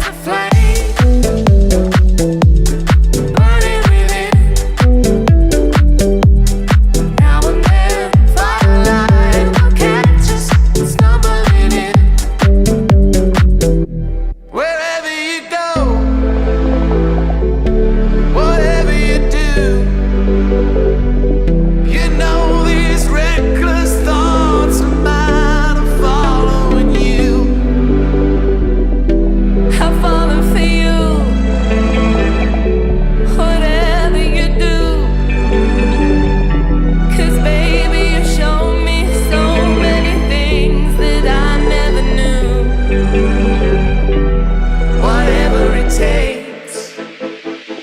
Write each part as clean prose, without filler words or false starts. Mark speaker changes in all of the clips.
Speaker 1: is a flame burning within. Now and then, firelight will catch us stumbling in. Wherever you go, whatever you do, you know these reckless thoughts of mine are following you. I've fallen for you. Whatever you do, 'cause baby you show me so many things that I never knew. Whatever it takes,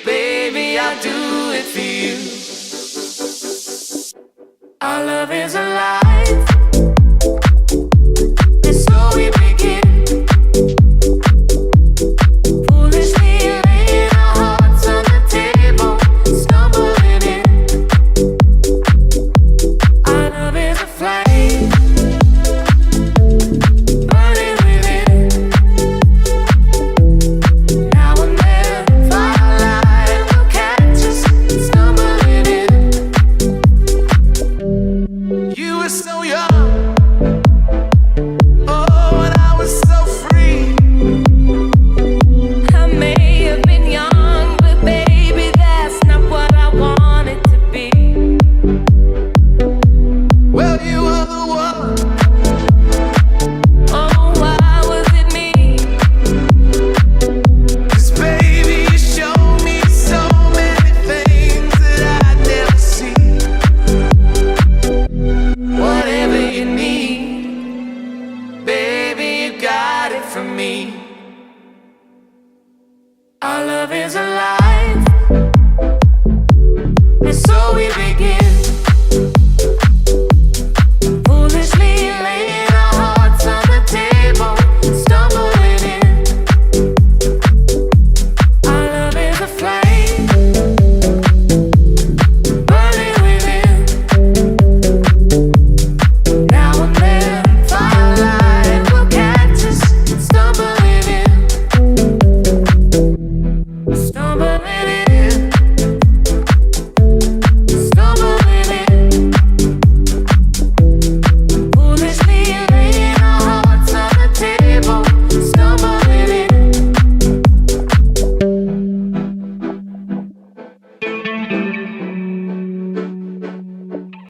Speaker 1: baby I'll do it for you. Our love is alive, and so we begin. Foolishly laying our hearts on the table, stumbling in. Our love is a flame burning within. Now and then, firelight will catch us stumbling in. You were so young, oh, and I was so free. I may have been young, but baby, that's not what I wanted to be. Well, you were the one. Oh, why was it me? 'Cause baby, you showed me so many things that I'd never see. Whatever you need, baby, you got it from me. Our love is alive, and so we